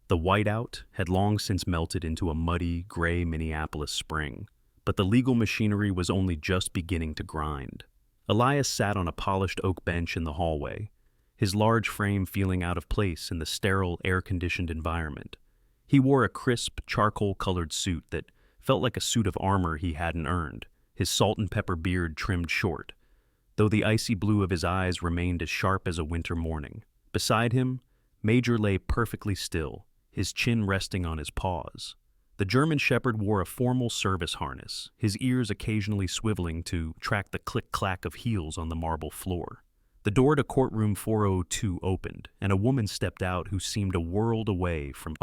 The whiteout had long since melted into a muddy, gray Minneapolis spring, but the legal machinery was only just beginning to grind. Elias sat on a polished oak bench in the hallway, his large frame feeling out of place in the sterile, air-conditioned environment. He wore a crisp, charcoal-colored suit that felt like a suit of armor he hadn't earned, his salt-and-pepper beard trimmed short, though the icy blue of his eyes remained as sharp as a winter morning. Beside him, Major lay perfectly still, his chin resting on his paws. The German Shepherd wore a formal service harness, his ears occasionally swiveling to track the click-clack of heels on the marble floor. The door to courtroom 402 opened, and a woman stepped out who seemed a world away from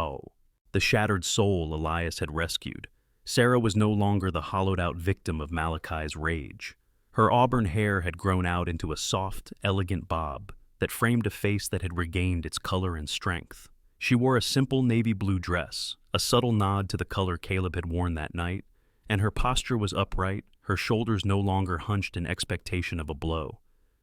the shattered soul Elias had rescued. Sarah was no longer the hollowed-out victim of Malachi's rage. Her auburn hair had grown out into a soft, elegant bob that framed a face that had regained its color and strength. She wore a simple navy blue dress, a subtle nod to the color Caleb had worn that night, and her posture was upright, her shoulders no longer hunched in expectation of a blow.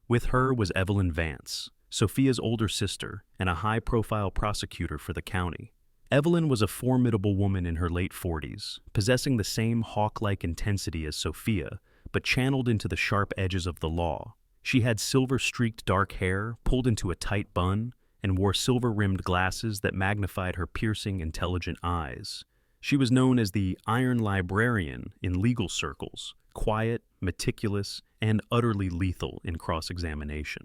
With her was Evelyn Vance, Sophia's older sister and a high-profile prosecutor for the county. Evelyn was a formidable woman in her late 40s, possessing the same hawk-like intensity as Sophia, but channeled into the sharp edges of the law. She had silver-streaked dark hair pulled into a tight bun and wore silver-rimmed glasses that magnified her piercing, intelligent eyes. She was known as the Iron Librarian in legal circles, quiet, meticulous, and utterly lethal in cross-examination.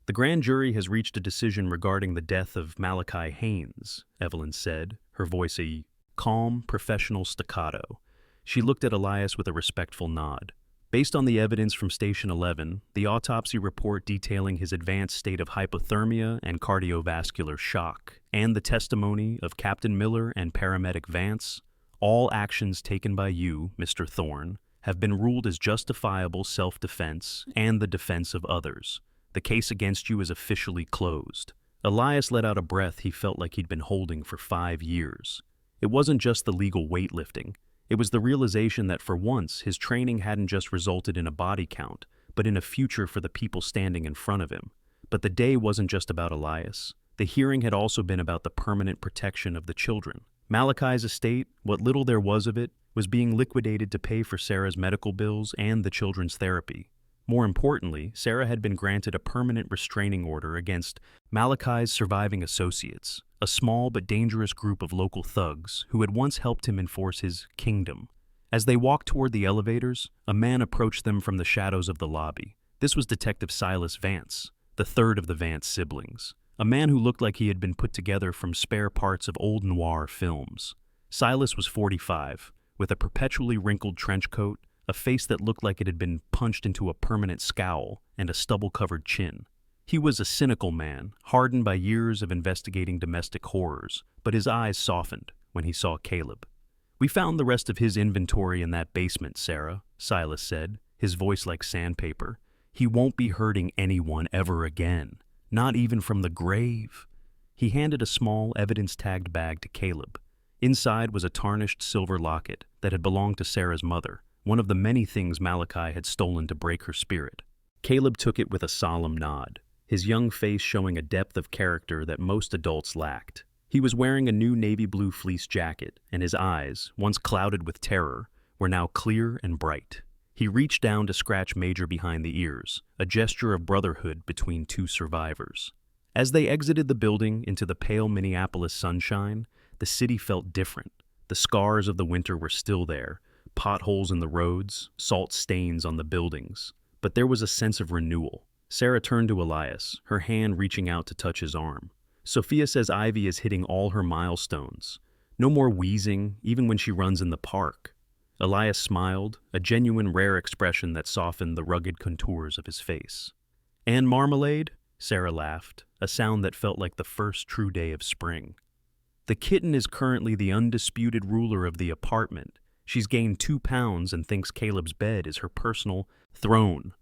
"The grand jury has reached a decision regarding the death of Malachi Haynes," Evelyn said, her voice a calm, professional staccato. She looked at Elias with a respectful nod. "Based on the evidence from Station 11, the autopsy report detailing his advanced state of hypothermia and cardiovascular shock, and the testimony of Captain Miller and paramedic Vance, all actions taken by you, Mr. Thorne, have been ruled as justifiable self-defense and the defense of others. The case against you is officially closed." Elias let out a breath he felt like he'd been holding for 5 years. It wasn't just the legal weightlifting. It was the realization that for once, his training hadn't just resulted in a body count, but in a future for the people standing in front of him. But the day wasn't just about Elias. The hearing had also been about the permanent protection of the children. Malachi's estate, what little there was of it, was being liquidated to pay for Sarah's medical bills and the children's therapy. More importantly, Sarah had been granted a permanent restraining order against Malachi's surviving associates, a small but dangerous group of local thugs who had once helped him enforce his kingdom. As they walked toward the elevators, a man approached them from the shadows of the lobby. This was Detective Silas Vance, the third of the Vance siblings, a man who looked like he had been put together from spare parts of old noir films. Silas was 45, with a perpetually wrinkled trench coat, a face that looked like it had been punched into a permanent scowl, and a stubble-covered chin. He was a cynical man, hardened by years of investigating domestic horrors, but his eyes softened when he saw Caleb. "We found the rest of his inventory in that basement, Sarah," Silas said, his voice like sandpaper. "He won't be hurting anyone ever again, not even from the grave." He handed a small, evidence-tagged bag to Caleb. Inside was a tarnished silver locket that had belonged to Sarah's mother, one of the many things Malachi had stolen to break her spirit. Caleb took it with a solemn nod. his young face showing a depth of character that most adults lacked. He was wearing a new navy blue fleece jacket, and his eyes, once clouded with terror, were now clear and bright. He reached down to scratch Major behind the ears, a gesture of brotherhood between two survivors. As they exited the building into the pale Minneapolis sunshine, the city felt different. The scars of the winter were still there, potholes in the roads, salt stains on the buildings. But there was a sense of renewal. Sarah turned to Elias, her hand reaching out to touch his arm. Sophia says Ivy is hitting all her milestones. No more wheezing, even when she runs in the park. Elias smiled, a genuine rare expression that softened the rugged contours of his face. And marmalade? Sarah laughed, a sound that felt like the first true day of spring. The kitten is currently the undisputed ruler of the apartment. She's gained 2 pounds and thinks Caleb's bed is her personal throne.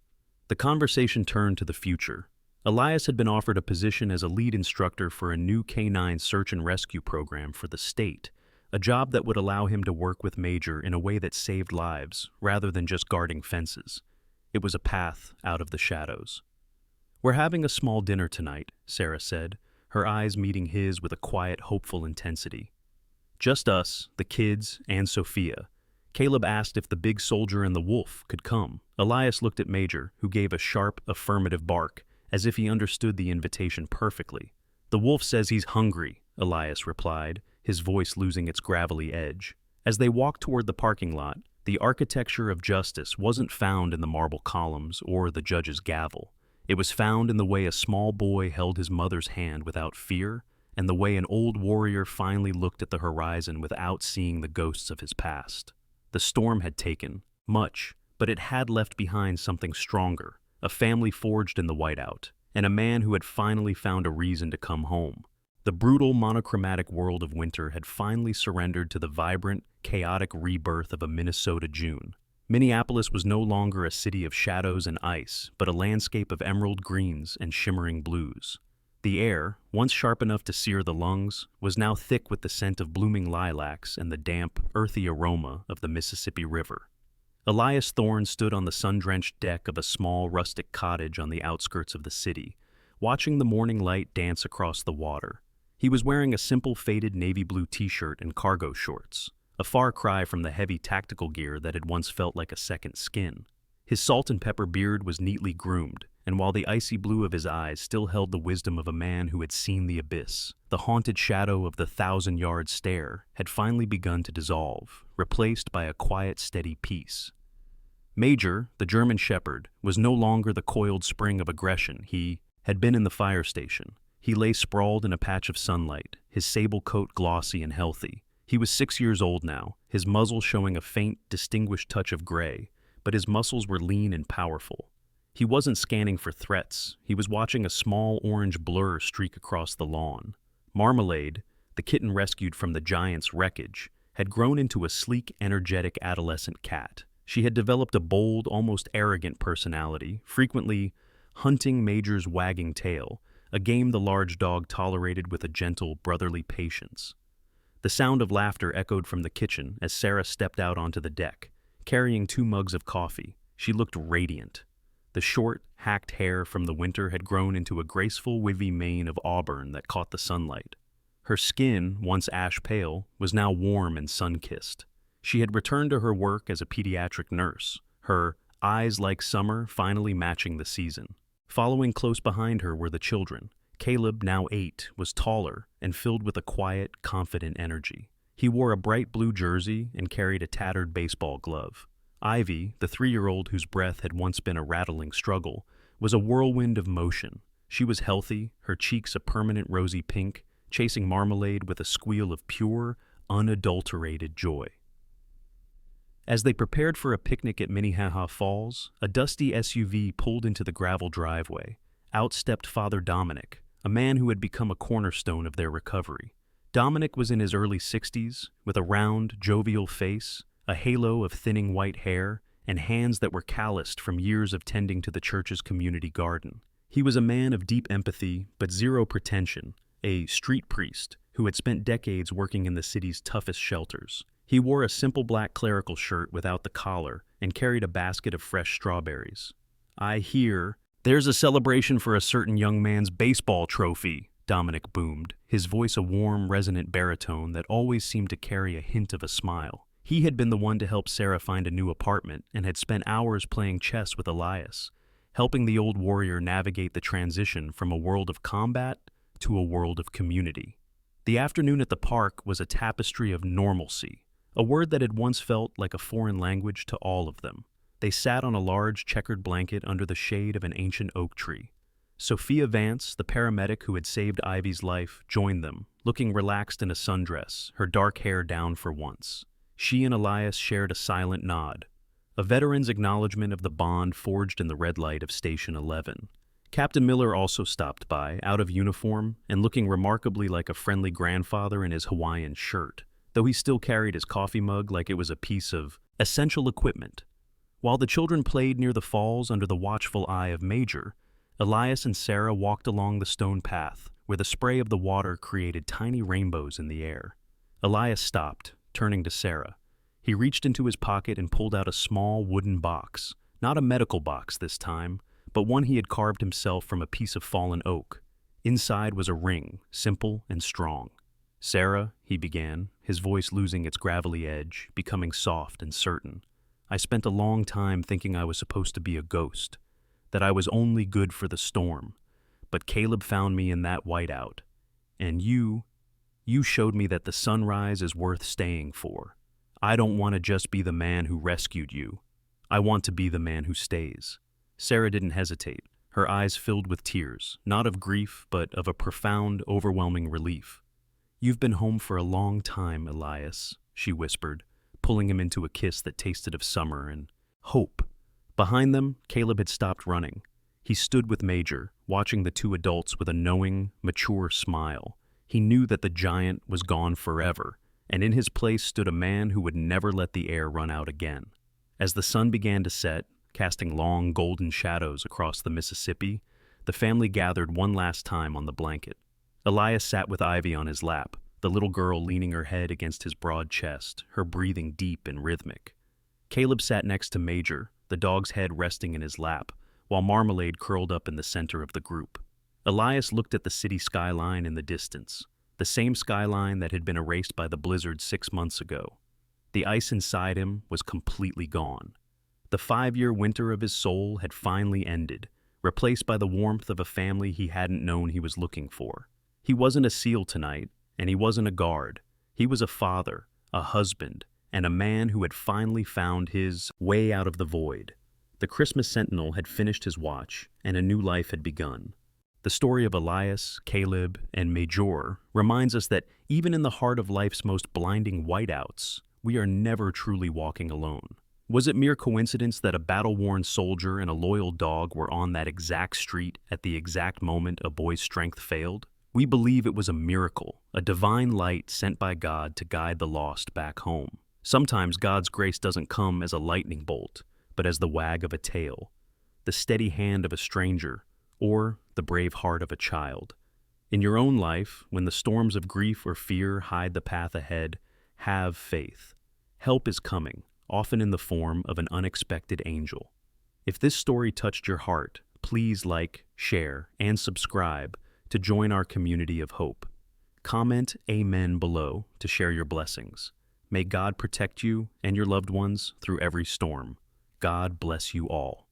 The conversation turned to the future. Elias had been offered a position as a lead instructor for a new canine search and rescue program for the state, a job that would allow him to work with Major in a way that saved lives rather than just guarding fences. It was a path out of the shadows. "We're having a small dinner tonight," Sarah said, her eyes meeting his with a quiet, hopeful intensity. "Just us, the kids, and Sophia." Caleb asked if the big soldier and the wolf could come. Elias looked at Major, who gave a sharp, affirmative bark, as if he understood the invitation perfectly. "The wolf says he's hungry," Elias replied, his voice losing its gravelly edge. As they walked toward the parking lot, the architecture of justice wasn't found in the marble columns or the judge's gavel. It was found in the way a small boy held his mother's hand without fear, and the way an old warrior finally looked at the horizon without seeing the ghosts of his past. The storm had taken much, but it had left behind something stronger, a family forged in the whiteout, and a man who had finally found a reason to come home. The brutal, monochromatic world of winter had finally surrendered to the vibrant, chaotic rebirth of a Minnesota June. Minneapolis was no longer a city of shadows and ice, but a landscape of emerald greens and shimmering blues. The air, once sharp enough to sear the lungs, was now thick with the scent of blooming lilacs and the damp, earthy aroma of the Mississippi River. Elias Thorne stood on the sun-drenched deck of a small, rustic cottage on the outskirts of the city, watching the morning light dance across the water. He was wearing a simple faded navy blue t-shirt and cargo shorts, a far cry from the heavy tactical gear that had once felt like a second skin. His salt and pepper beard was neatly groomed, and while the icy blue of his eyes still held the wisdom of a man who had seen the abyss, the haunted shadow of the 1,000-yard stare had finally begun to dissolve, replaced by a quiet, steady peace. Major, the German shepherd, was no longer the coiled spring of aggression he had been in the fire station. He lay sprawled in a patch of sunlight, his sable coat glossy and healthy. He was 6 years old now, his muzzle showing a faint, distinguished touch of gray, but his muscles were lean and powerful. He wasn't scanning for threats. He was watching a small orange blur streak across the lawn. Marmalade, the kitten rescued from the giant's wreckage, had grown into a sleek, energetic adolescent cat. She had developed a bold, almost arrogant personality, frequently hunting Major's wagging tail, a game the large dog tolerated with a gentle, brotherly patience. The sound of laughter echoed from the kitchen as Sarah stepped out onto the deck, carrying 2 mugs of coffee. She looked radiant. The short, hacked hair from the winter had grown into a graceful, wavy mane of auburn that caught the sunlight. Her skin, once ash-pale, was now warm and sun-kissed. She had returned to her work as a pediatric nurse, her eyes like summer finally matching the season. Following close behind her were the children. Caleb, now 8, was taller and filled with a quiet, confident energy. He wore a bright blue jersey and carried a tattered baseball glove. Ivy, the 3-year-old whose breath had once been a rattling struggle, was a whirlwind of motion. She was healthy, her cheeks a permanent rosy pink, chasing Marmalade with a squeal of pure, unadulterated joy. As they prepared for a picnic at Minnehaha Falls, a dusty SUV pulled into the gravel driveway. Out stepped Father Dominic, a man who had become a cornerstone of their recovery. Dominic was in his early 60s, with a round, jovial face, a halo of thinning white hair, and hands that were calloused from years of tending to the church's community garden. He was a man of deep empathy, but zero pretension, a street priest who had spent decades working in the city's toughest shelters. He wore a simple black clerical shirt without the collar and carried a basket of fresh strawberries. "I hear," "There's a celebration for a certain young man's baseball trophy," Dominic boomed, his voice a warm, resonant baritone that always seemed to carry a hint of a smile. He had been the one to help Sarah find a new apartment and had spent hours playing chess with Elias, helping the old warrior navigate the transition from a world of combat to a world of community. The afternoon at the park was a tapestry of normalcy, a word that had once felt like a foreign language to all of them. They sat on a large checkered blanket under the shade of an ancient oak tree. Sophia Vance, the paramedic who had saved Ivy's life, joined them, looking relaxed in a sundress, her dark hair down for once. She and Elias shared a silent nod, a veteran's acknowledgement of the bond forged in the red light of Station 11. Captain Miller also stopped by, out of uniform, and looking remarkably like a friendly grandfather in his Hawaiian shirt, though he still carried his coffee mug like it was a piece of essential equipment. While the children played near the falls under the watchful eye of Major, Elias and Sarah walked along the stone path, where the spray of the water created tiny rainbows in the air. Elias stopped, turning to Sarah. He reached into his pocket and pulled out a small wooden box, not a medical box this time, but one he had carved himself from a piece of fallen oak. Inside was a ring, simple and strong. "Sarah," he began, his voice losing its gravelly edge, becoming soft and certain. "I spent a long time thinking I was supposed to be a ghost, that I was only good for the storm. But Caleb found me in that whiteout. And you showed me that the sunrise is worth staying for. I don't want to just be the man who rescued you. I want to be the man who stays." Sarah didn't hesitate, her eyes filled with tears, not of grief, but of a profound, overwhelming relief. "You've been home for a long time, Elias," she whispered, pulling him into a kiss that tasted of summer and hope. Behind them, Caleb had stopped running. He stood with Major, watching the two adults with a knowing, mature smile. He knew that the giant was gone forever, and in his place stood a man who would never let the air run out again. As the sun began to set, casting long golden shadows across the Mississippi, the family gathered one last time on the blanket. Elias sat with Ivy on his lap, the little girl leaning her head against his broad chest, her breathing deep and rhythmic. Caleb sat next to Major, the dog's head resting in his lap, while Marmalade curled up in the center of the group. Elias looked at the city skyline in the distance, the same skyline that had been erased by the blizzard 6 months ago. The ice inside him was completely gone. The 5-year winter of his soul had finally ended, replaced by the warmth of a family he hadn't known he was looking for. He wasn't a SEAL tonight, and he wasn't a guard. He was a father, a husband, and a man who had finally found his way out of the void. The Christmas Sentinel had finished his watch, and a new life had begun. The story of Elias, Caleb, and Major reminds us that even in the heart of life's most blinding whiteouts, we are never truly walking alone. Was it mere coincidence that a battle-worn soldier and a loyal dog were on that exact street at the exact moment a boy's strength failed? We believe it was a miracle, a divine light sent by God to guide the lost back home. Sometimes God's grace doesn't come as a lightning bolt, but as the wag of a tail, the steady hand of a stranger, or the brave heart of a child. In your own life, when the storms of grief or fear hide the path ahead, have faith. Help is coming, often in the form of an unexpected angel. If this story touched your heart, please like, share, and subscribe to join our community of hope. Comment Amen below to share your blessings. May God protect you and your loved ones through every storm. God bless you all.